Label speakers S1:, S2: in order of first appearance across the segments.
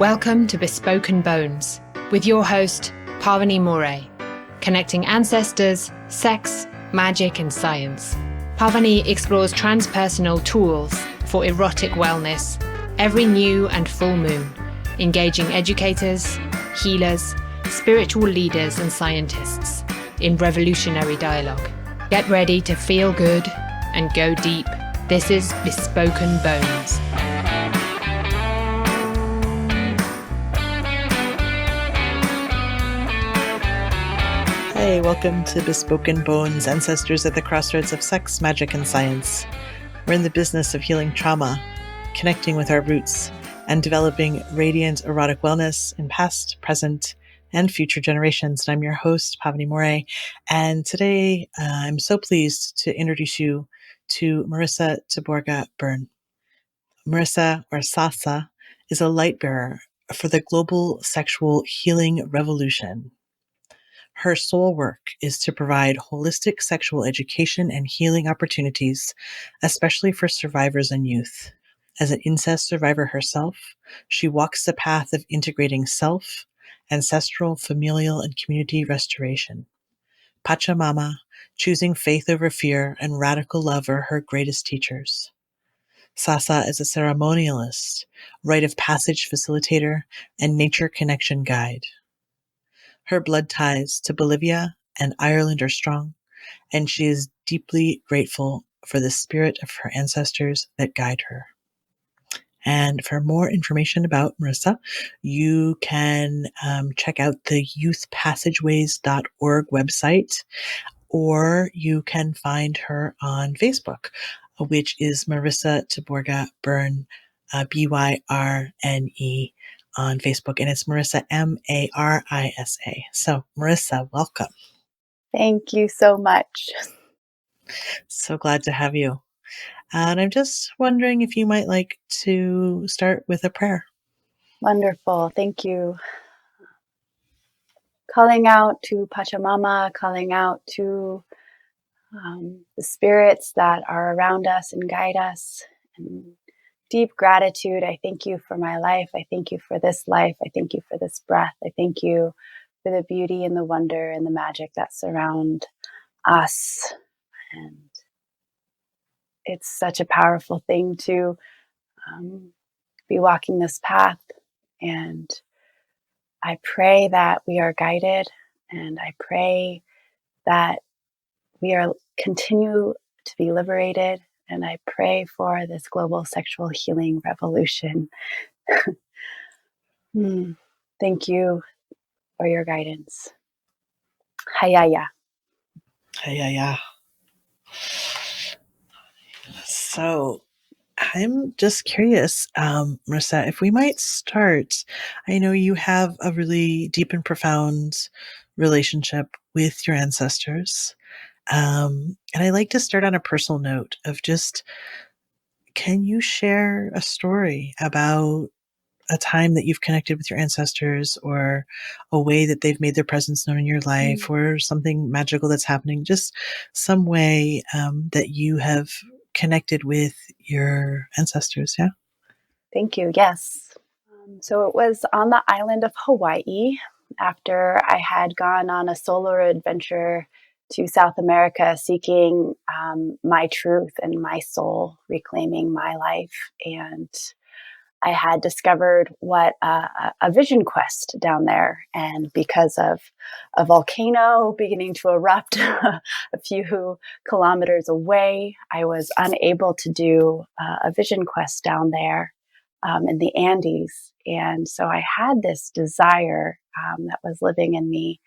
S1: Welcome to Bespoken Bones with your host, Pavini Moray, connecting ancestors, sex, magic, and science. Pavini explores transpersonal tools for erotic wellness every new and full moon, engaging educators, healers, spiritual leaders, and scientists in revolutionary dialogue. Get ready to feel good and go deep. This is Bespoken Bones.
S2: Hey, welcome to Bespoken Bones, Ancestors at the Crossroads of Sex, Magic, and Science. We're in the business of healing trauma, connecting with our roots, and developing radiant erotic wellness in past, present, and future generations. And I'm your host, Pavini Moray. And today, I'm so pleased to introduce you to Marisa Taborga Byrne. Marisa, or Sasa, is a light bearer for the global sexual healing revolution. Her soul work is to provide holistic sexual education and healing opportunities, especially for survivors and youth. As an incest survivor herself, she walks the path of integrating self, ancestral, familial, and community restoration. Pachamama, choosing faith over fear, and radical love are her greatest teachers. Sasa is a ceremonialist, rite of passage facilitator, and nature connection guide. Her blood ties to Bolivia and Ireland are strong, and she is deeply grateful for the spirit of her ancestors that guide her. And for more information about Marisa, you can check out the youthpassageways.org website, or you can find her on Facebook, which is Marisa Taborga Byrne, Byrne on Facebook, and it's Marisa, Marisa. So, Marisa, welcome.
S3: Thank you so much.
S2: So glad to have you. And I'm just wondering if you might like to start with a prayer.
S3: Wonderful. Thank you. Calling out to Pachamama, calling out to the spirits that are around us and guide us. And deep gratitude. I thank you for my life. I thank you for this life. I thank you for this breath. I thank you for the beauty and the wonder and the magic that surround us. And it's such a powerful thing to be walking this path. And I pray that we are guided, and I pray that we are continue to be liberated. And I pray for this global sexual healing revolution. Thank you for your guidance. Hayaya.
S2: Hayaya. So, I'm just curious, Marisa, if we might start. I know you have a really deep and profound relationship with your ancestors. And I like to start on a personal note of just, can you share a story about a time that you've connected with your ancestors, or a way that they've made their presence known in your life, or something magical that's happening, just some way that you have connected with your ancestors? Yeah.
S3: Thank you. Yes. So it was on the island of Hawaii after I had gone on a solo adventure to South America, seeking my truth and my soul, reclaiming my life. And I had discovered what a vision quest down there. And because of a volcano beginning to erupt a few kilometers away, I was unable to do a vision quest down there in the Andes. And so I had this desire that was living in me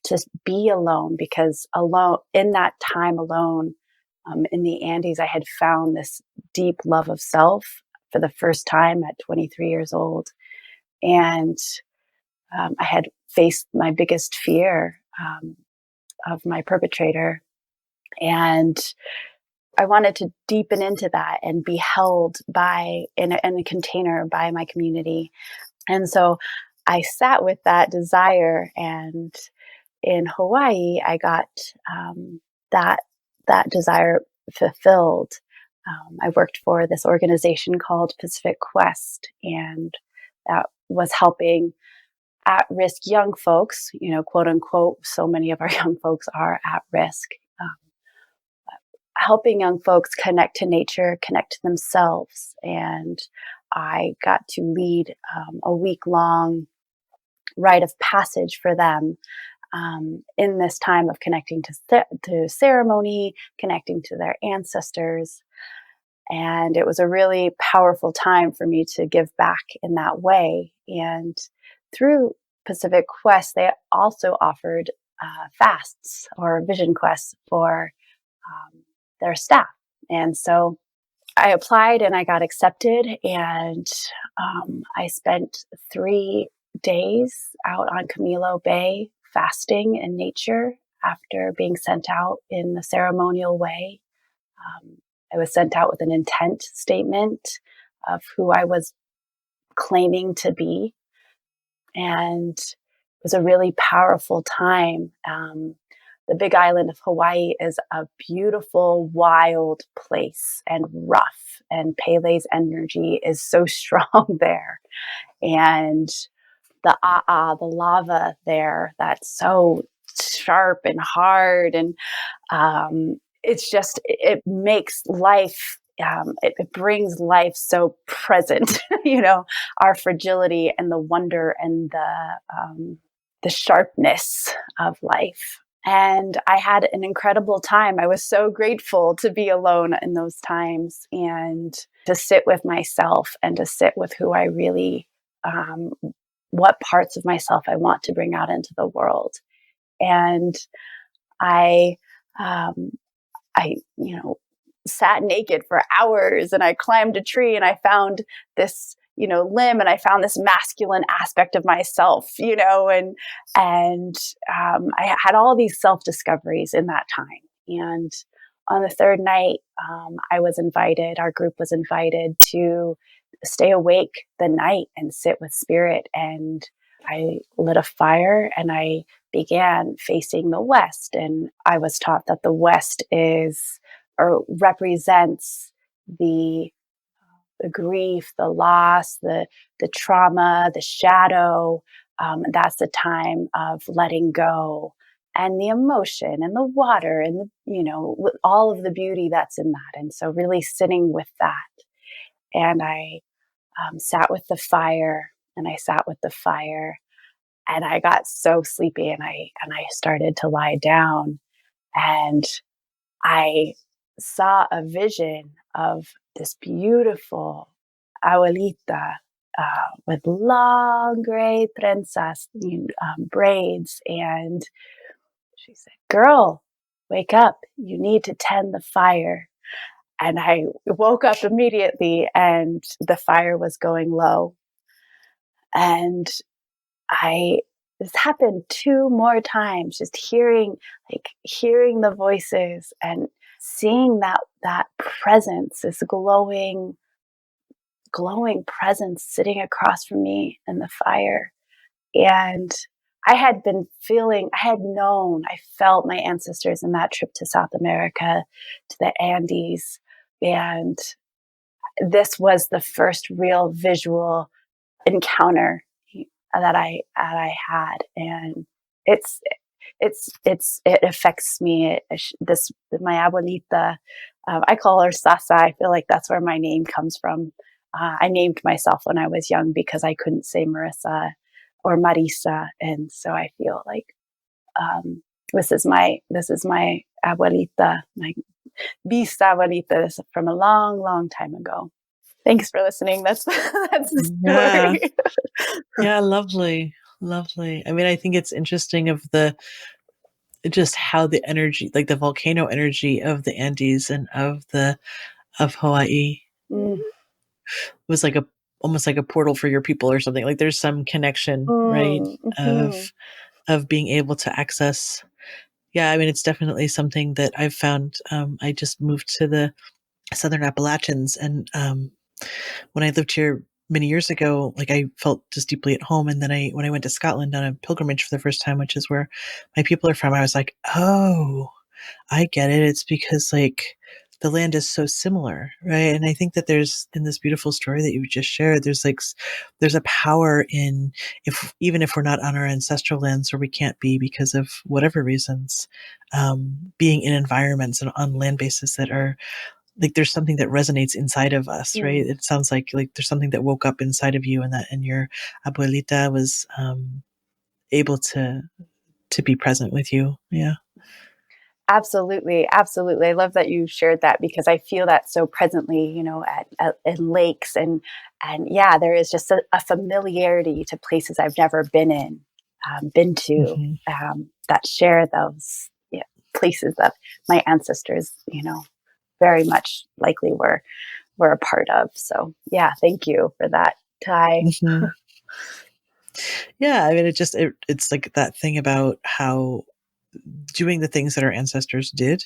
S3: to be alone, because alone in that time alone in the Andes, I had found this deep love of self for the first time at 23 years old. And I had faced my biggest fear of my perpetrator. And I wanted to deepen into that and be held in a container by my community. And so I sat with that desire, and in Hawaii, I got that desire fulfilled. I worked for this organization called Pacific Quest, and that was helping at-risk young folks, quote unquote, so many of our young folks are at risk, helping young folks connect to nature, connect to themselves. And I got to lead a week-long rite of passage for them in this time of connecting to ceremony, connecting to their ancestors. And it was a really powerful time for me to give back in that way. And through Pacific Quest, they also offered fasts or vision quests for their staff. And so I applied and I got accepted, and I spent 3 days out on Camilo Bay fasting in nature after being sent out in the ceremonial way. I was sent out with an intent statement of who I was claiming to be, and it was a really powerful time. The big island of Hawaii is a beautiful, wild place and rough, and Pele's energy is so strong there. And the the lava there, that's so sharp and hard. And it makes life, it brings life so present, our fragility and the wonder and the sharpness of life. And I had an incredible time. I was so grateful to be alone in those times and to sit with myself and to sit with who I really, what parts of myself I want to bring out into the world. And I sat naked for hours, and I climbed a tree, and I found this, limb, and I found this masculine aspect of myself, and I had all these self-discoveries in that time. And on the third night, our group was invited to stay awake the night and sit with spirit. And I lit a fire and I began facing the West. And I was taught that the West represents the grief, the loss, the trauma, the shadow. That's the time of letting go, and the emotion and the water and all of the beauty that's in that. And so really sitting with that. And I sat with the fire, and I sat with the fire, and I got so sleepy, and I started to lie down, and I saw a vision of this beautiful abuelita with long gray trenzas, braids. And she said, "Girl, wake up. You need to tend the fire." And I woke up immediately, and the fire was going low. And this happened 2 more times, just hearing the voices and seeing that presence, this glowing presence sitting across from me in the fire. And I felt my ancestors in that trip to South America, to the Andes. And this was the first real visual encounter that I had. And it affects me. My abuelita, I call her Sasa. I feel like that's where my name comes from. I named myself when I was young because I couldn't say Marisa or Marisa, and so I feel like this is my abuelita, my bisabuelita from a long, long time ago. Thanks for listening. That's the story.
S2: Yeah, lovely. I mean, I think it's interesting of just how the energy, like the volcano energy of the Andes and of Hawaii was like almost like a portal for your people or something. Like there's some connection, right? Of being able to access. Yeah, I mean, it's definitely something that I've found. I just moved to the Southern Appalachians, and when I lived here many years ago, like I felt just deeply at home. And then when I went to Scotland on a pilgrimage for the first time, which is where my people are from, I was like, oh, I get it. It's because like the land is so similar, right? And I think that there's, in this beautiful story that you just shared, there's a power in, even if we're not on our ancestral lands, or we can't be because of whatever reasons, being in environments and on land bases that are like, there's something that resonates inside of us, right? It sounds like there's something that woke up inside of you, and your abuelita was able to be present with you. Yeah.
S3: Absolutely. Absolutely. I love that you shared that, because I feel that so presently, at in lakes, and yeah, there is just a familiarity to places I've never been to,
S2: Mm-hmm.
S3: that share those places that my ancestors, very much likely were a part of. So yeah, thank you for that, Ty.
S2: Mm-hmm. Yeah. I mean, it's like that thing about how doing the things that our ancestors did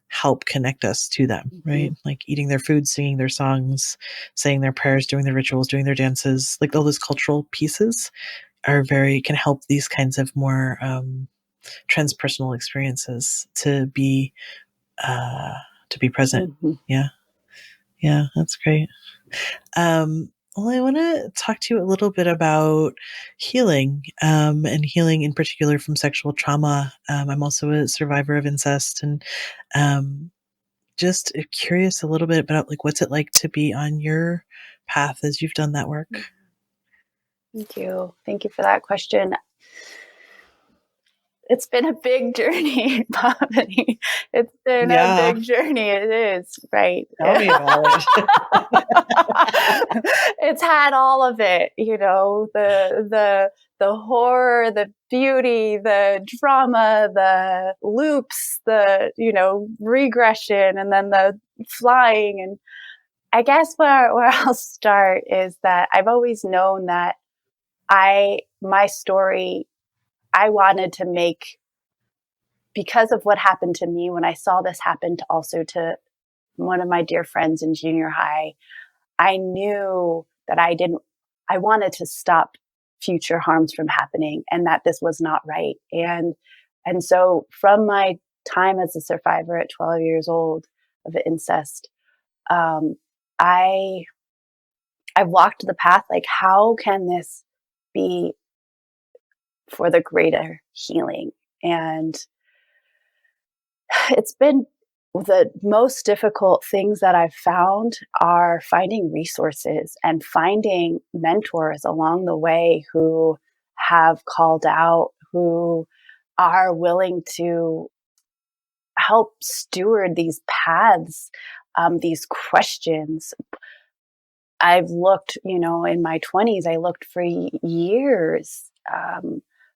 S2: help connect us to them, right?
S3: Mm-hmm.
S2: Like eating their food, singing their songs, saying their prayers, doing their rituals, doing their dances, like all those cultural pieces can help these kinds of more transpersonal experiences to be present.
S3: Mm-hmm.
S2: Yeah. Yeah. That's great. Well, I want to talk to you a little bit about healing, and healing in particular from sexual trauma. I'm also a survivor of incest, and just curious a little bit about, like, what's it like to be on your path as you've done that work?
S3: Thank you. Thank you for that question. It's been a big journey, Pavini. It's been a
S2: Yeah,
S3: big journey. It is, right?
S2: tell me about it.
S3: It's had all of it, the horror, the beauty, the drama, the loops, the regression, and then the flying. And I guess where I'll start is that I've always known that my story, I wanted to make, because of what happened to me when I saw this happen to one of my dear friends in junior high. I knew that I wanted to stop future harms from happening, and that this was not right. And so from my time as a survivor at 12 years old of incest, um, I walked the path, like, how can this be for the greater healing? And it's been, the most difficult things that I've found are finding resources and finding mentors along the way who have called out, who are willing to help steward these paths, these questions. I've looked, in my 20s, I looked for years,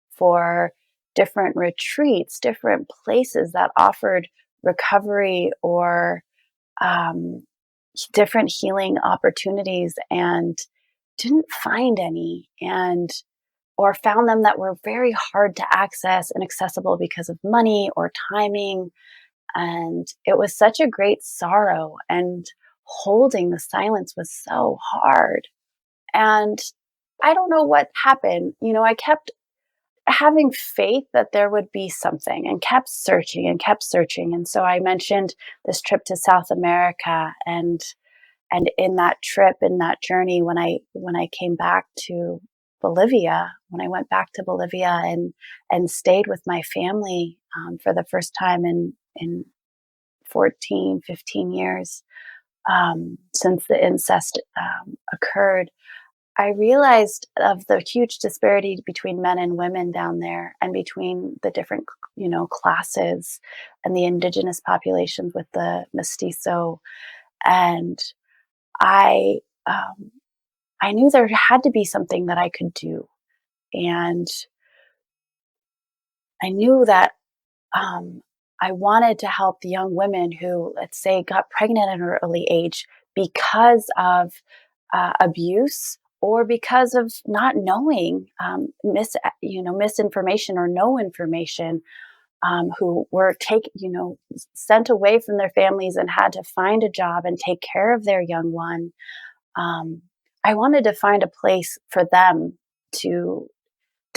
S3: for different retreats, different places that offered recovery or um, different healing opportunities, and didn't find any, or found them that were very hard to access and accessible because of money or timing. And it was such a great sorrow, and holding the silence was so hard. And I don't know what happened. I kept having faith that there would be something, and kept searching and kept searching. And so I mentioned this trip to South America, and in that trip, in that journey, when I came back to Bolivia, when I went back to Bolivia and stayed with my family, for the first time in 14, 15 years, since the incest occurred, I realized of the huge disparity between men and women down there, and between the different, classes, and the indigenous populations with the mestizo. And I, I knew there had to be something that I could do. And I knew that, I wanted to help the young women who, let's say, got pregnant at an early age because of abuse, or because of not knowing, misinformation or no information, who were sent away from their families and had to find a job and take care of their young one. I wanted to find a place for them to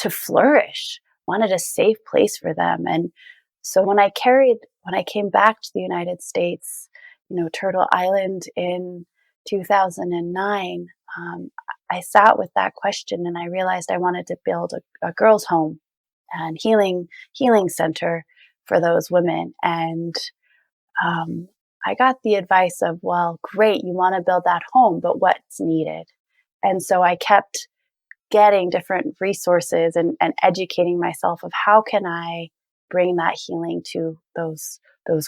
S3: flourish. Wanted a safe place for them. And so when I came back to the United States, Turtle Island in 2009, I sat with that question and I realized I wanted to build a girls' home and healing center for those women. And I got the advice of, well, great, you want to build that home, but what's needed? And so I kept getting different resources and educating myself of how can I bring that healing to those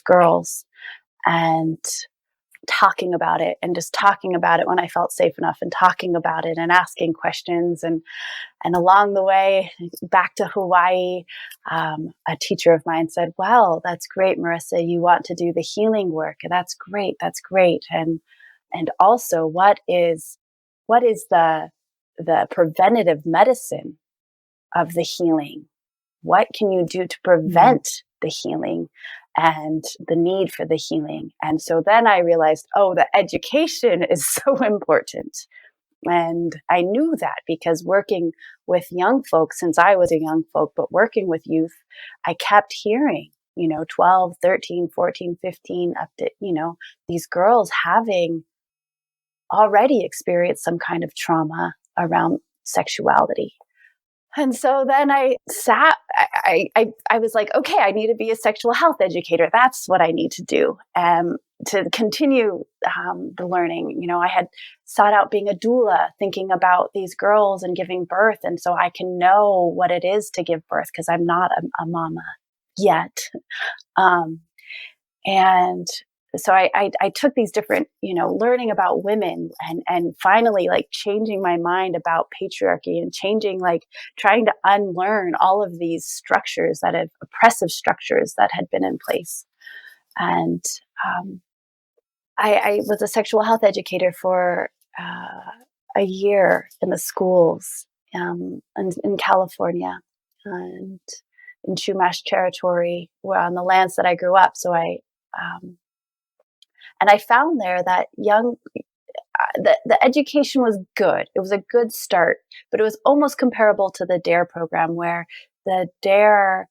S3: girls, and talking about it, and just talking about it when I felt safe enough, and talking about it and asking questions. And along the way back to Hawaii, a teacher of mine said, well, that's great, Marisa, you want to do the healing work. That's great. And also, what is the preventative medicine of the healing? What can you do to prevent the healing and the need for the healing? And so then I realized, the education is so important. And I knew that because working with young folks, since I was a young folk, but working with youth, I kept hearing, 12, 13, 14, 15, up to, these girls having already experienced some kind of trauma around sexuality. And so then I was like, okay, I need to be a sexual health educator. That's what I need to do to continue the learning. I had sought out being a doula, thinking about these girls and giving birth. And so I can know what it is to give birth, because I'm not a mama yet. And so I took these different, learning about women, and finally like changing my mind about patriarchy, and trying to unlearn all of these structures, oppressive structures that had been in place. And I was a sexual health educator for a year in the schools in California and in Chumash territory, where on the lands that I grew up. So and I found there that the education was good. It was a good start, but it was almost comparable to the DARE program, where the DARE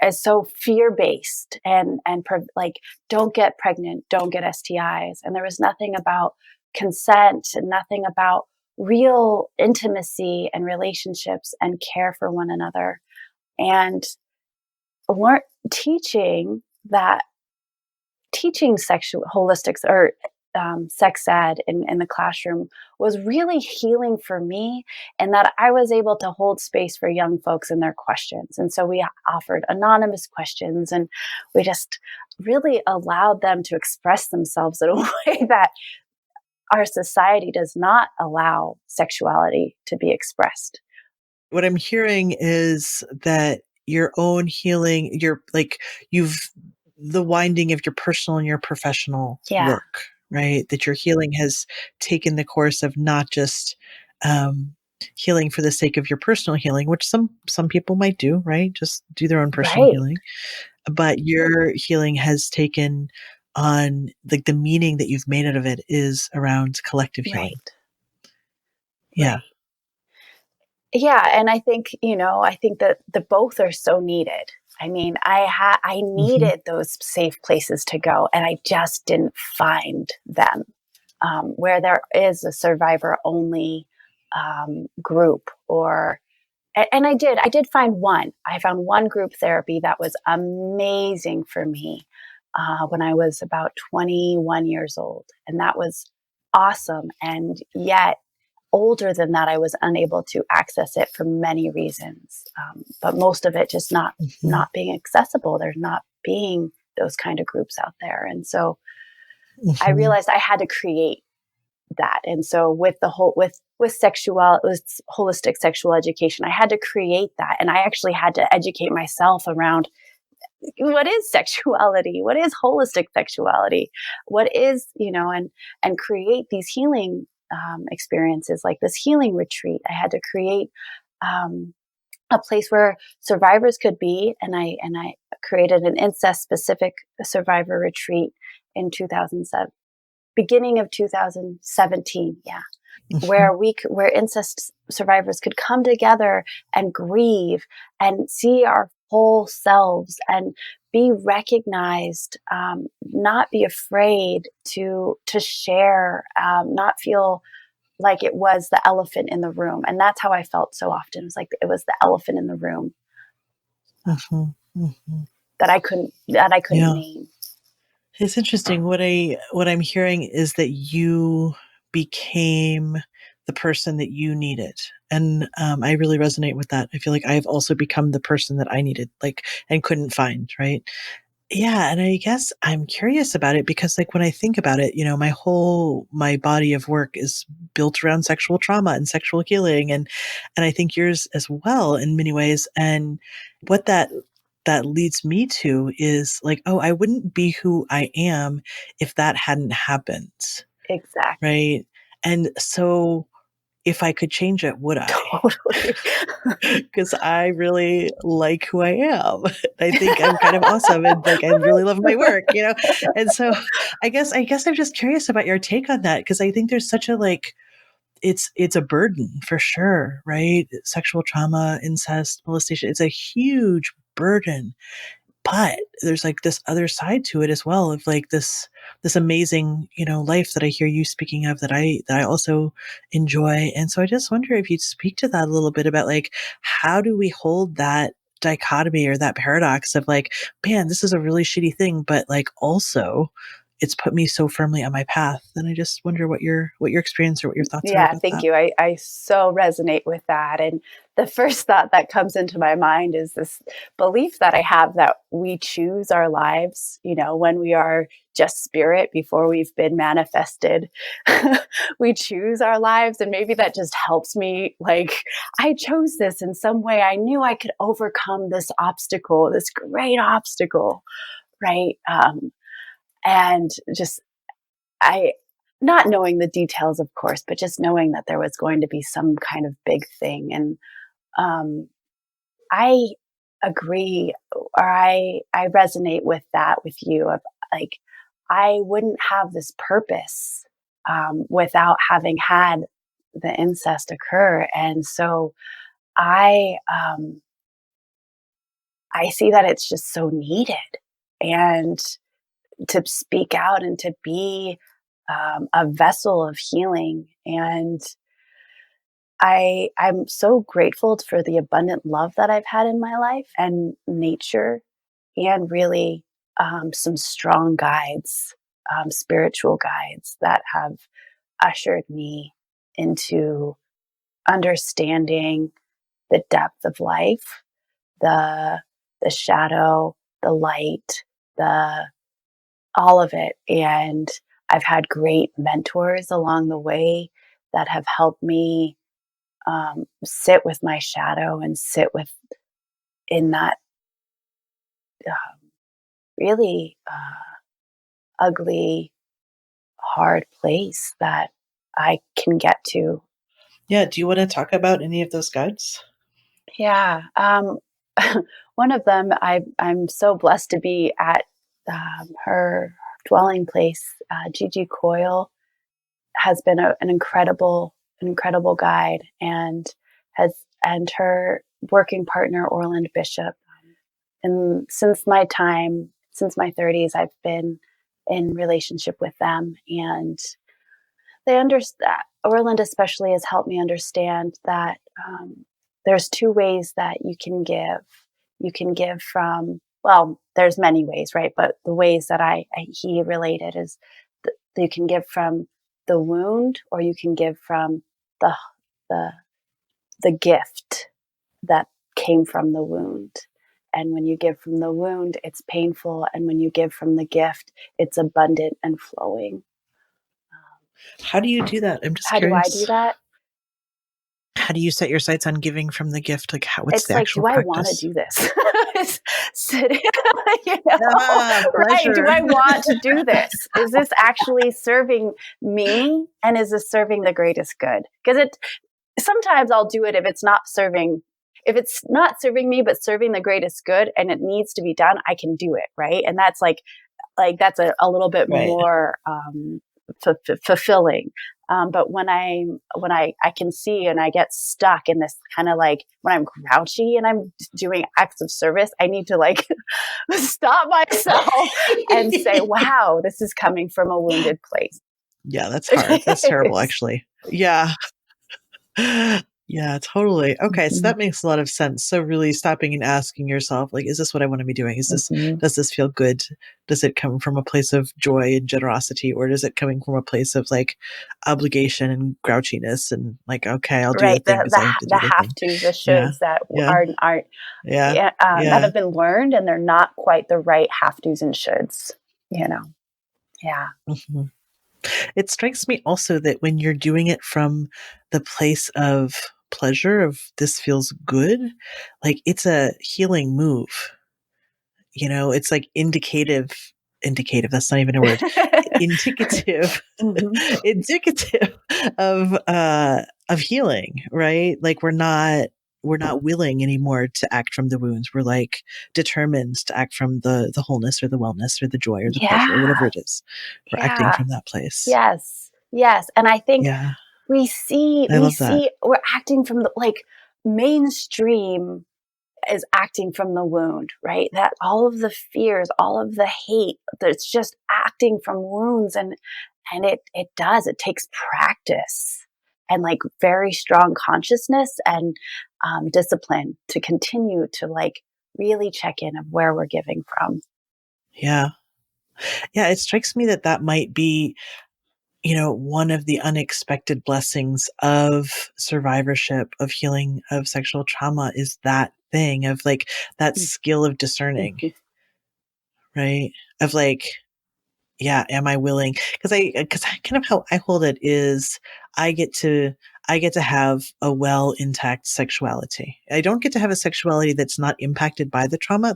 S3: is so fear-based and don't get pregnant, don't get STIs. And there was nothing about consent and nothing about real intimacy and relationships and care for one another. And teaching sexual holistics or sex ed in the classroom was really healing for me, and that I was able to hold space for young folks and their questions. And so we offered anonymous questions, and we just really allowed them to express themselves in a way that our society does not allow sexuality to be expressed.
S2: What I'm hearing is that your own healing, the winding of your personal and your professional work, right? That your healing has taken the course of not just healing for the sake of your personal healing, which some people might do, right? Just do their own personal healing. But your healing has taken on the meaning that you've made out of it is around collective healing. Yeah.
S3: Right. Yeah. And I think, that the both are so needed. I mean, I needed those safe places to go, and I just didn't find them where there is a survivor only group, and I did find one. I found one group therapy that was amazing for me when I was about 21 years old, and that was awesome. And yet, older than that, I was unable to access it for many reasons, but most of it just not being accessible. There's not being those kind of groups out there, and so I realized I had to create that. And so with holistic sexual education, I had to create that, and I actually had to educate myself around what is sexuality, what is holistic sexuality, what is and create these healing experiences, like this healing retreat. I had to create a place where survivors could be, and I created an incest specific survivor retreat in 2007, beginning of 2017, where incest survivors could come together and grieve and see our whole selves and be recognized, not be afraid to share, not feel like it was the elephant in the room. And that's how I felt so often. It was like it was the elephant in the room that I couldn't name.
S2: It's interesting. What I'm hearing is that you became the person that you needed. And I really resonate with that. I feel like I've also become the person that I needed, like, and couldn't find, right? Yeah. And I guess I'm curious about it because, like, when I think about it, my body of work is built around sexual trauma and sexual healing. And I think yours as well in many ways. And what that leads me to is like, oh, I wouldn't be who I am if that hadn't happened.
S3: Exactly.
S2: Right. And so if I could change it, would I?
S3: Totally.
S2: Because I really like who I am. I think I'm kind of awesome and like I really love my work, And so I guess I'm just curious about your take on that because I think there's such a it's a burden for sure, right? Sexual trauma, incest, molestation, it's a huge burden. But there's like this other side to it as well of like this amazing, life that I hear you speaking of that I also enjoy. And so I just wonder if you'd speak to that a little bit about like, how do we hold that dichotomy or that paradox of like, man, this is a really shitty thing, but like also it's put me so firmly on my path. And I just wonder what your experience or what your thoughts are
S3: Yeah,
S2: about
S3: thank
S2: that.
S3: you. I so resonate with that. And the first thought that comes into my mind is this belief that I have that we choose our lives, when we are just spirit before we've been manifested. We choose our lives. And maybe that just helps me. Like, I chose this in some way. I knew I could overcome this obstacle, this great obstacle, right? And just, not knowing the details, of course, but just knowing that there was going to be some kind of big thing. And I agree, or I resonate with that with you. Of like, I wouldn't have this purpose without having had the incest occur, and so I see that it's just so needed, and to speak out and to be a vessel of healing. And I'm so grateful for the abundant love that I've had in my life and nature, and really some strong guides, spiritual guides that have ushered me into understanding the depth of life, the shadow, the light, the all of it. And I've had great mentors along the way that have helped me sit with my shadow and sit in that really ugly, hard place that I can get to.
S2: Yeah. Do you want to talk about any of those guides?
S3: Yeah. One of them, I'm so blessed to be at her dwelling place. Gigi Coyle has been an incredible guide, and her working partner Orland Bishop. And since my 30s, I've been in relationship with them, and they understand. Orland especially has helped me understand that there's two ways that you can give. You can give from, well, there's many ways, right? But the ways that he related is you can give from the wound, or you can give from the gift that came from the wound. And when you give from the wound, it's painful. And when you give from the gift, it's abundant and flowing.
S2: How do you do that? I'm just
S3: How
S2: curious.
S3: do I do that?
S2: How do you set your sights on giving from the gift? Like, what's
S3: It's
S2: the
S3: like,
S2: actual
S3: do I want to
S2: practice?
S3: do this? It's sitting, right? Do
S2: Pleasure.
S3: I want to do this? Is this actually serving me? And is this serving the greatest good? Because sometimes I'll do it if it's not serving me, but serving the greatest good, and it needs to be done, I can do it, right? And that's like that's a little bit
S2: Right.
S3: more fulfilling. But when I can see and I get stuck in this kind of like when I'm grouchy and I'm doing acts of service, I need to like stop myself and say, wow, this is coming from a wounded place.
S2: Yeah, that's hard. That's terrible, actually. Yeah. Yeah, totally. Okay, so that makes a lot of sense. So really stopping and asking yourself, like, is this what I want to be doing? Does this feel good? Does it come from a place of joy and generosity, or does it coming from a place of like obligation and grouchiness and like, okay, I'll do the
S3: Right.
S2: thing because I have to
S3: The
S2: do the
S3: have
S2: thing.
S3: tos, the
S2: Yeah.
S3: shoulds that
S2: Yeah.
S3: aren't
S2: Yeah.
S3: that have been learned, and they're not quite the right have tos and shoulds, you know? Yeah.
S2: Mm-hmm. It strikes me also that when you're doing it from the place of pleasure, of this feels good, like it's a healing move. You know, it's like indicative, that's not even a word, indicative, indicative of healing, right? Like we're not willing anymore to act from the wounds. We're like determined to act from the wholeness or the wellness or the joy or the pleasure or whatever it is. We're acting from that place.
S3: Yes. Yes. And I think
S2: Yeah.
S3: we
S2: love that.
S3: see we're acting from the like mainstream is acting from the wound, right? That all of the fears, all of the hate, that's just acting from wounds. And it takes practice and like very strong consciousness and discipline to continue to like really check in of where we're giving from.
S2: Yeah. Yeah. It strikes me that might be, one of the unexpected blessings of survivorship, of healing, of sexual trauma is that thing of like that skill of discerning, right? Of like, yeah, am I willing? Because I kind of how I hold it is I get to have a well intact sexuality. I don't get to have a sexuality that's not impacted by the trauma.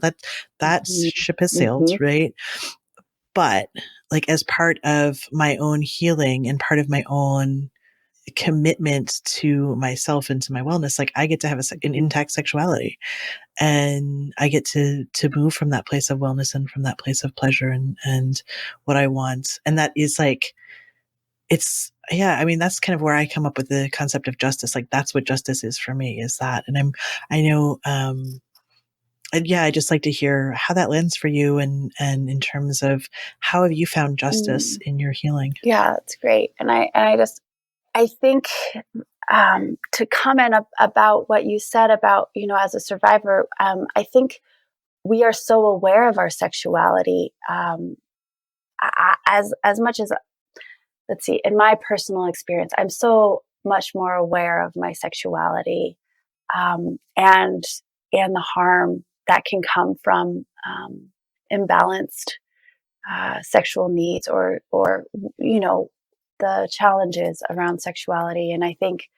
S2: That ship has sailed, right? But like as part of my own healing and part of my own commitment to myself and to my wellness, like I get to have an intact sexuality, and I get to move from that place of wellness and from that place of pleasure and what I want. And that is like, it's, yeah, I mean, that's kind of where I come up with the concept of justice. Like that's what justice is for me, is that. And I know, and yeah, I just like to hear how that lands for you, and in terms of how have you found justice in your healing?
S3: Yeah, that's great. And I think to comment about what you said about, as a survivor, I think we are so aware of our sexuality as much as, let's see, in my personal experience, I'm so much more aware of my sexuality and the harm that can come from imbalanced sexual needs or the challenges around sexuality. And I think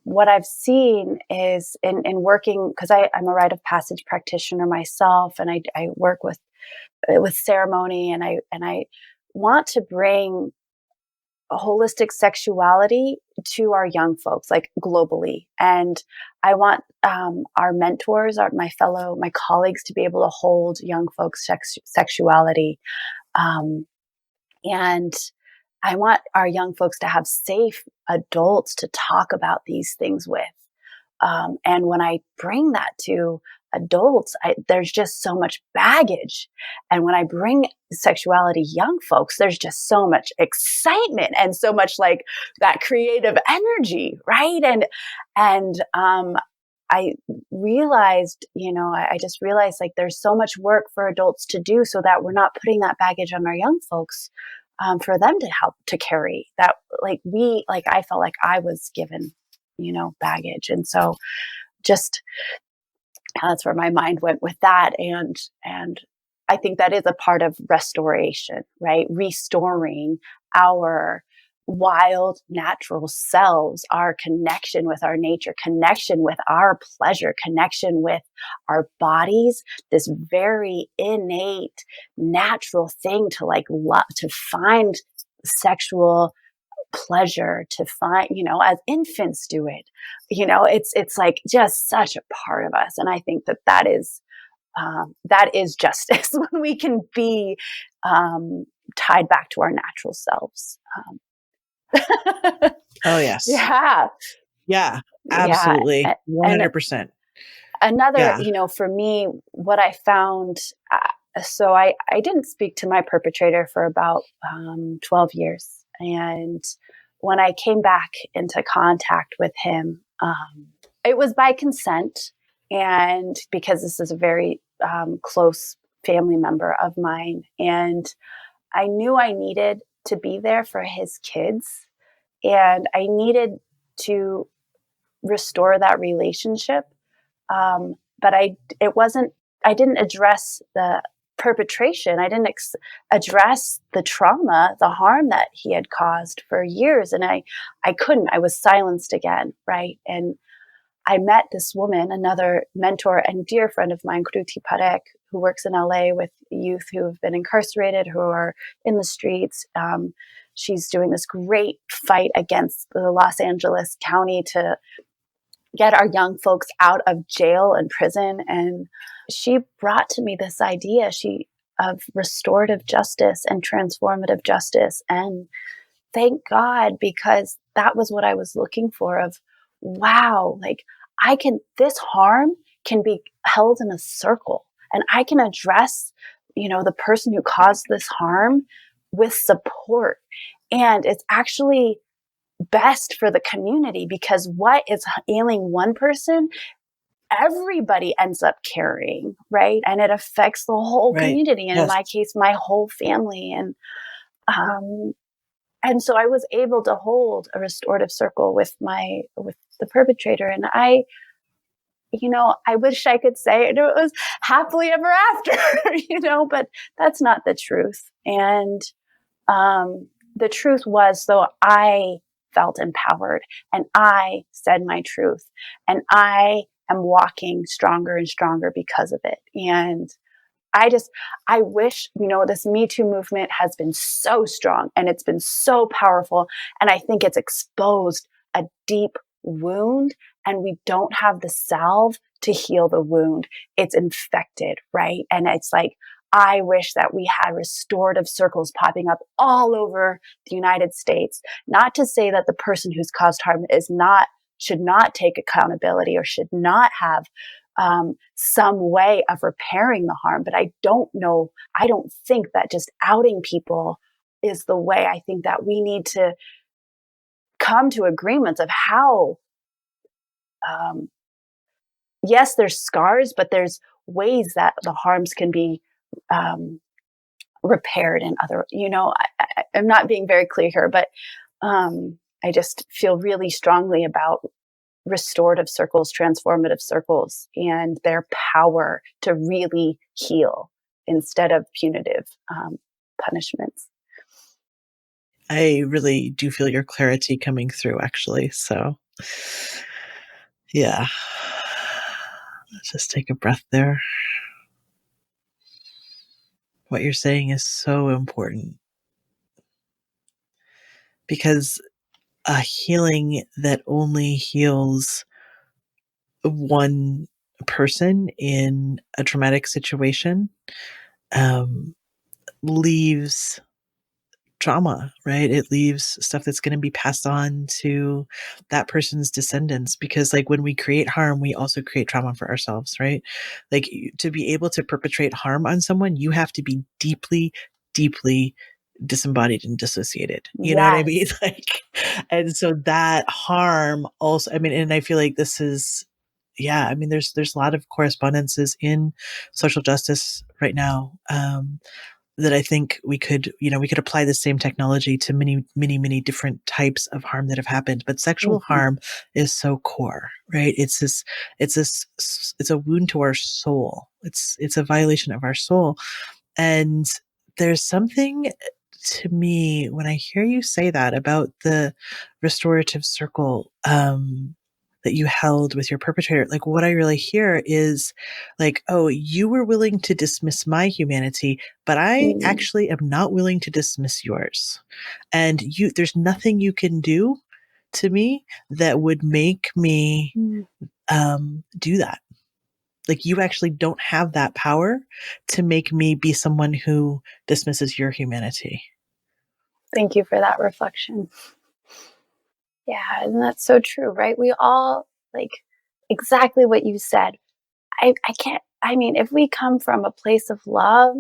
S3: what I've seen is in working, because I'm a rite of passage practitioner myself, and I work with ceremony, and I want to bring a holistic sexuality to our young folks, like globally. And I want our mentors, my colleagues, to be able to hold young folks' sexuality. And I want our young folks to have safe adults to talk about these things with. And when I bring that to adults, there's just so much baggage. And when I bring sexuality young folks, there's just so much excitement and so much like that creative energy, right? And I realized, I just realized like there's so much work for adults to do so that we're not putting that baggage on our young folks. For them to help to carry that, I felt like I was given, baggage. And so just that's where my mind went with that. And I think that is a part of restoration, right? Restoring our wild, natural selves, our connection with our nature, connection with our pleasure, connection with our bodies, this very innate, natural thing to love, to find sexual pleasure, to find, as infants do it, it's like just such a part of us. And I think that is justice when we can be tied back to our natural selves.
S2: Oh yes.
S3: Yeah.
S2: Yeah, absolutely. 100%.
S3: another,
S2: Yeah.
S3: For me, what I found, so I didn't speak to my perpetrator for about 12 years. And when I came back into contact with him, it was by consent. And because this is a very close family member of mine, and I knew I needed to be there for his kids, and I needed to restore that relationship. But I didn't address the perpetration. I didn't address the trauma, the harm that he had caused for years. And I couldn't, I was silenced again. Right. And I met this woman, another mentor and dear friend of mine, Kruti Parekh, who works in LA with youth who have been incarcerated, who are in the streets. She's doing this great fight against the Los Angeles County to get our young folks out of jail and prison. And she brought to me this idea of restorative justice and transformative justice. And thank God, because that was what I was looking for, of wow, like this harm can be held in a circle, and I can address, the person who caused this harm with support. And it's actually best for the community, because what is ailing one person, everybody ends up carrying, right? And it affects the whole community. And in my case, my whole family. And so I was able to hold a restorative circle with the perpetrator. And I wish I could say it was happily ever after, but that's not the truth. And the truth was, though, I felt empowered, and I said my truth, and I am walking stronger and stronger because of it. And I wish, this Me Too movement has been so strong, and it's been so powerful. And I think it's exposed a deep wound, and we don't have the salve to heal the wound. It's infected, right? And it's like, I wish that we had restorative circles popping up all over the United States. Not to say that the person who's caused harm should not take accountability or should not have some way of repairing the harm. But I don't think that just outing people is the way. I think that we need to come to agreements of how, yes, there's scars, but there's ways that the harms can be repaired and other, I'm not being very clear here, but I just feel really strongly about restorative circles, transformative circles, and their power to really heal instead of punitive punishments.
S2: I really do feel your clarity coming through, actually. So, yeah. Let's just take a breath there. What you're saying is so important, because a healing that only heals one person in a traumatic situation leaves trauma, right? It leaves stuff that's going to be passed on to that person's descendants, because like when we create harm, we also create trauma for ourselves, right? Like to be able to perpetrate harm on someone, you have to be deeply, deeply disembodied and dissociated. You know what I mean? Like, and so that harm also, I mean, and I feel like this is, yeah, I mean, there's a lot of correspondences in social justice right now, that I think we could apply the same technology to many, many, many different types of harm that have happened. But sexual harm is so core, right? It's a wound to our soul. It's a violation of our soul. And there's something to me when I hear you say that about the restorative circle, that you held with your perpetrator. Like what I really hear is like, oh, you were willing to dismiss my humanity, but I actually am not willing to dismiss yours. And there's nothing you can do to me that would make me do that. Like you actually don't have that power to make me be someone who dismisses your humanity.
S3: Thank you for that reflection. Yeah, and that's so true, right? We all, like, exactly what you said. I can't, I mean, if we come from a place of love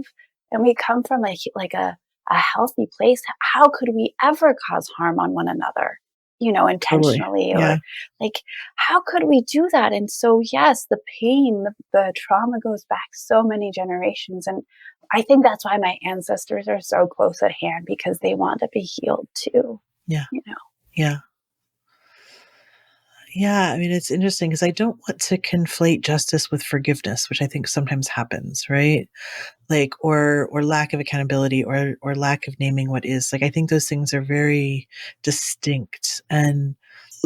S3: and we come from a healthy place, how could we ever cause harm on one another,
S2: Totally.
S3: intentionally,
S2: Yeah.
S3: or like, how could we do that? And so, yes, the pain, the trauma goes back so many generations. And I think that's why my ancestors are so close at hand, because they want to be healed too.
S2: Yeah.
S3: You know?
S2: Yeah. Yeah, I mean, it's interesting because I don't want to conflate justice with forgiveness, which I think sometimes happens, right? Like, or lack of accountability, or lack of naming what is. Like, I think those things are very distinct, and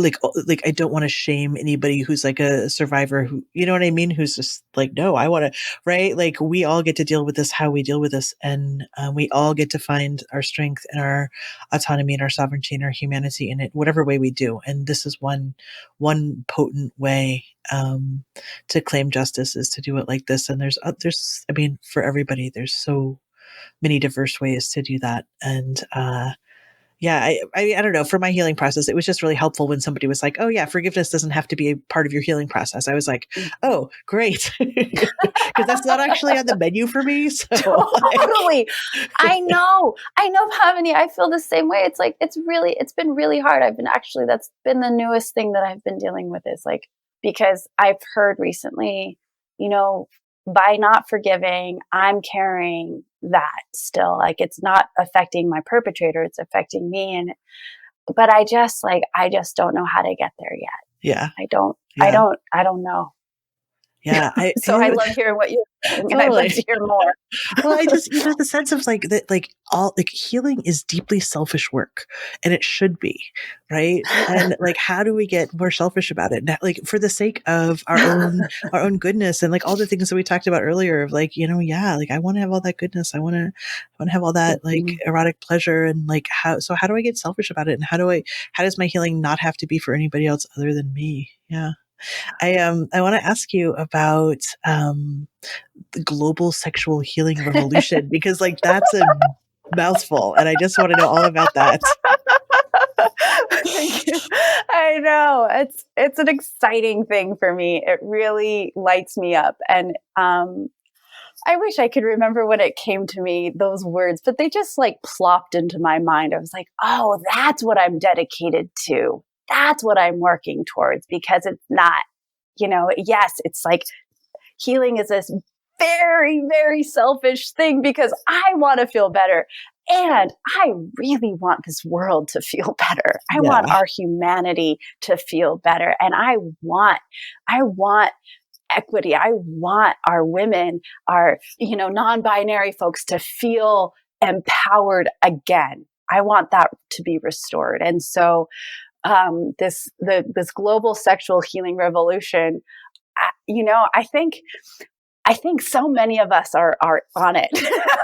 S2: like I don't want to shame anybody who's like a survivor, who, you know what I mean, who's just like, no, I want to, right? Like, we all get to deal with this how we deal with this, and we all get to find our strength and our autonomy and our sovereignty and our humanity in it, whatever way we do. And this is one potent way to claim justice, is to do it like this. And there's I mean, for everybody, there's so many diverse ways to do that. And yeah, I don't know. For my healing process, it was just really helpful when somebody was like, "Oh yeah, forgiveness doesn't have to be a part of your healing process." I was like, "Oh, great," because that's not actually on the menu for me. So
S3: Totally. I know, Pavini. I feel the same way. It's like, it's been really hard. That's been the newest thing that I've been dealing with, is like, because I've heard recently, by not forgiving, I'm carrying that still. Like, it's not affecting my perpetrator, it's affecting me. But I just don't know how to get there yet.
S2: yeah,
S3: I don't know.
S2: yeah.
S3: So I love hearing what you're saying, and I'd like to hear more.
S2: Well, I just, the sense of like that, like all, like, healing is deeply selfish work, and it should be, right? And like, how do we get more selfish about it? Like, for the sake of our own goodness, and like all the things that we talked about earlier of like, yeah, like I want to have all that goodness. I want to have all that like erotic pleasure, and like, how do I get selfish about it? And how does my healing not have to be for anybody else other than me? Yeah. I want to ask you about the global sexual healing revolution, because like that's a mouthful, and I just want to know all about that.
S3: Thank you. I know, it's an exciting thing for me. It really lights me up, and I wish I could remember when it came to me, those words, but they just like plopped into my mind. I was like, oh, that's what I'm dedicated to. That's what I'm working towards, because it's not, yes, it's like healing is this very, very selfish thing, because I want to feel better. And I really want this world to feel better. I want our humanity to feel better. And I want equity. I want our women, our, non-binary folks to feel empowered again. I want that to be restored. And so this global sexual healing revolution, I think so many of us are on it,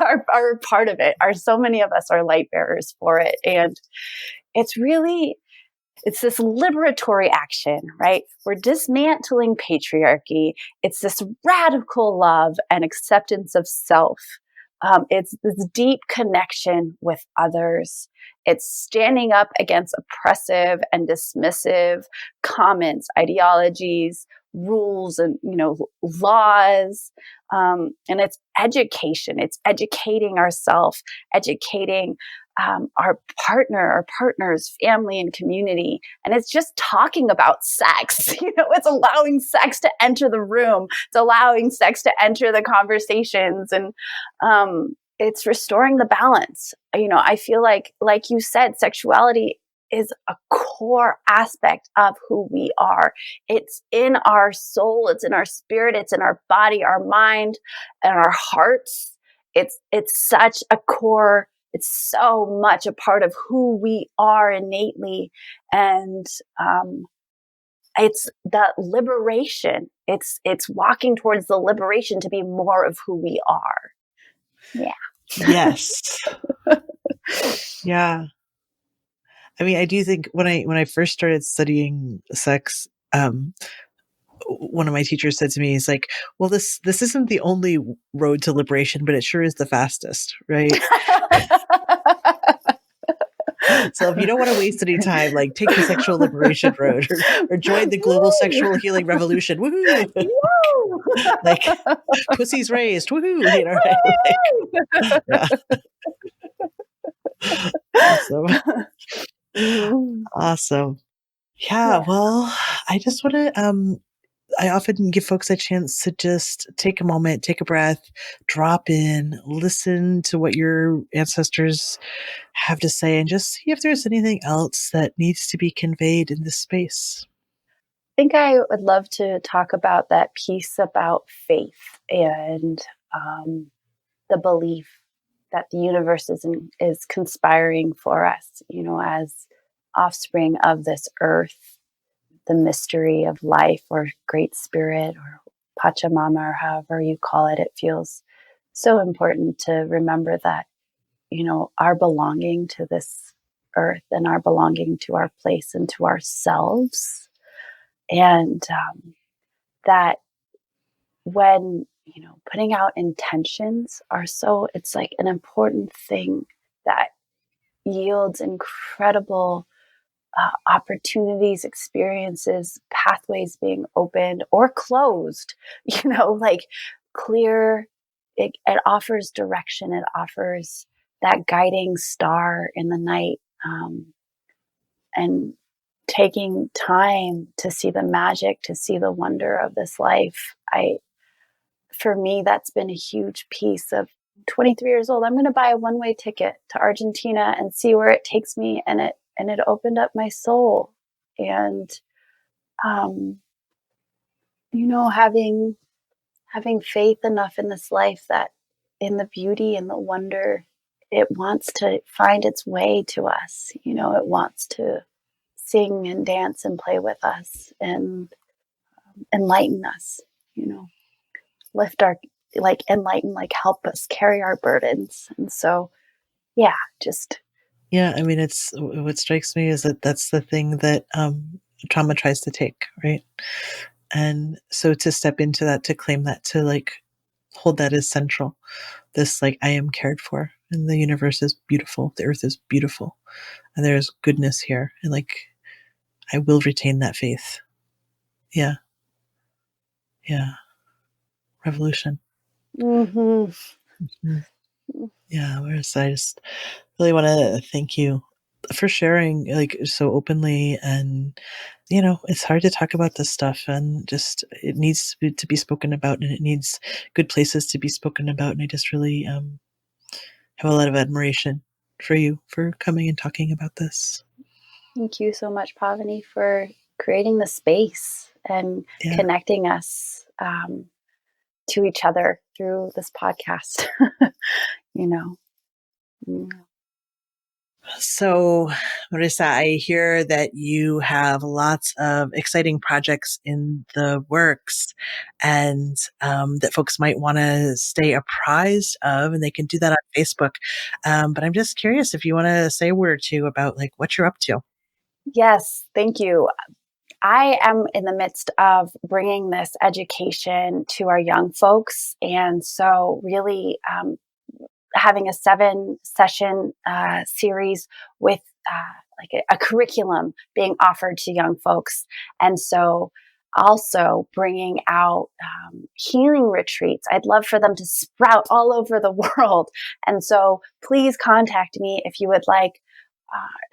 S3: are part of it. So many of us are light bearers for it, and it's this liberatory action, right? We're dismantling patriarchy. It's this radical love and acceptance of self. It's this deep connection with others. It's standing up against oppressive and dismissive comments, ideologies, rules, and laws. And it's education. It's educating ourselves, educating our partners, family, and community. And it's just talking about sex. It's allowing sex to enter the room. It's allowing sex to enter the conversations, and it's restoring the balance. I feel like you said, sexuality is a core aspect of who we are. It's in our soul, it's in our spirit, it's in our body, our mind, and our hearts. It's such a core. It's so much a part of who we are innately. And it's the liberation. It's walking towards the liberation to be more of who we are. Yeah.
S2: Yes. Yeah. I mean, I do think when I first started studying sex, one of my teachers said to me, he's like, well, this isn't the only road to liberation, but it sure is the fastest, right? So if you don't want to waste any time, like take the sexual liberation road or join the global sexual healing revolution. Woohoo! Like pussies raised. Woohoo! You know, right? Like, yeah. Awesome. Awesome. Yeah. Well, I just want to, I often give folks a chance to just take a moment, take a breath, drop in, listen to what your ancestors have to say, and just see if there's anything else that needs to be conveyed in this space.
S3: I think I would love to talk about that piece about faith and the belief that the universe is conspiring for us, as offspring of this earth, the mystery of life or great spirit or Pachamama or however you call it. It feels so important to remember that, our belonging to this earth and our belonging to our place and to ourselves. And that when, putting out intentions it's like an important thing that yields incredible opportunities, experiences, pathways being opened or closed, like clear. It offers direction. It offers that guiding star in the night, and taking time to see the magic, to see the wonder of this life. For me, that's been a huge piece of 23 years old. I'm going to buy a one-way ticket to Argentina and see where it takes me. And it opened up my soul. And, having faith enough in this life that in the beauty and the wonder, it wants to find its way to us. It wants to sing and dance and play with us and enlighten us, lift our, enlighten, help us carry our burdens. And so, yeah, just.
S2: Yeah. I mean, it's what strikes me is that that's the thing that trauma tries to take, right? And so to step into that, to claim that, to hold that as central, this I am cared for and the universe is beautiful. The earth is beautiful and there's goodness here. And I will retain that faith. Yeah. Yeah. Revolution.
S3: Mm-hmm.
S2: Mm-hmm. Yeah. Whereas I just really want to thank you for sharing so openly. And, it's hard to talk about this stuff and just, it needs to be spoken about and it needs good places to be spoken about. And I just really have a lot of admiration for you for coming and talking about this.
S3: Thank you so much, Pavini, for creating the space and connecting us to each other through this podcast.
S2: So, Marisa, I hear that you have lots of exciting projects in the works and that folks might want to stay apprised of, and they can do that on Facebook. But I'm just curious if you want to say a word or two about what you're up to.
S3: Yes, thank you. I am in the midst of bringing this education to our young folks. And so really having a 7-session series with a curriculum being offered to young folks. And so also bringing out healing retreats. I'd love for them to sprout all over the world. And so please contact me if you would like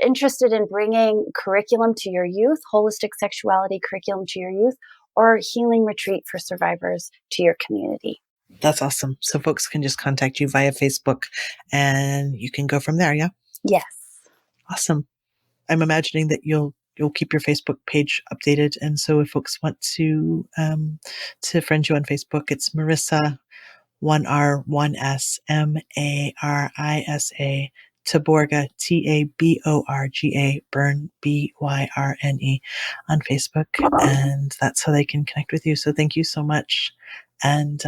S3: interested in bringing curriculum to your youth, holistic sexuality curriculum to your youth, or healing retreat for survivors to your community.
S2: That's awesome. So folks can just contact you via Facebook and you can go from there. Yeah.
S3: Yes.
S2: Awesome. I'm imagining that you'll keep your Facebook page updated. And so if folks want to friend you on Facebook, it's Marisa, 1R, 1S, Marisa Taborga, Taborga, Byrne, Byrne on Facebook. And that's how they can connect with you. So thank you so much. And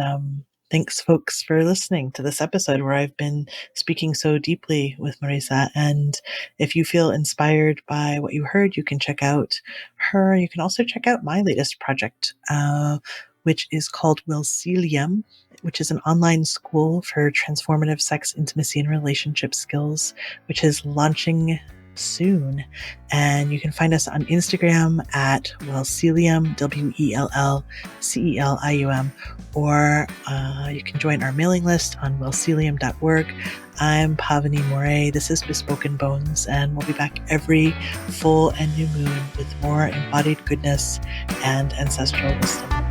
S2: thanks, folks, for listening to this episode where I've been speaking so deeply with Marisa. And if you feel inspired by what you heard, you can check out her. You can also check out my latest project, which is called Wilcelium, which is an online school for transformative sex, intimacy, and relationship skills, which is launching soon. And you can find us on Instagram at Wellcelium, WELLCELIUM, or you can join our mailing list on wellcelium.org. I'm Pavini Moray. This is Bespoken Bones, and we'll be back every full and new moon with more embodied goodness and ancestral wisdom.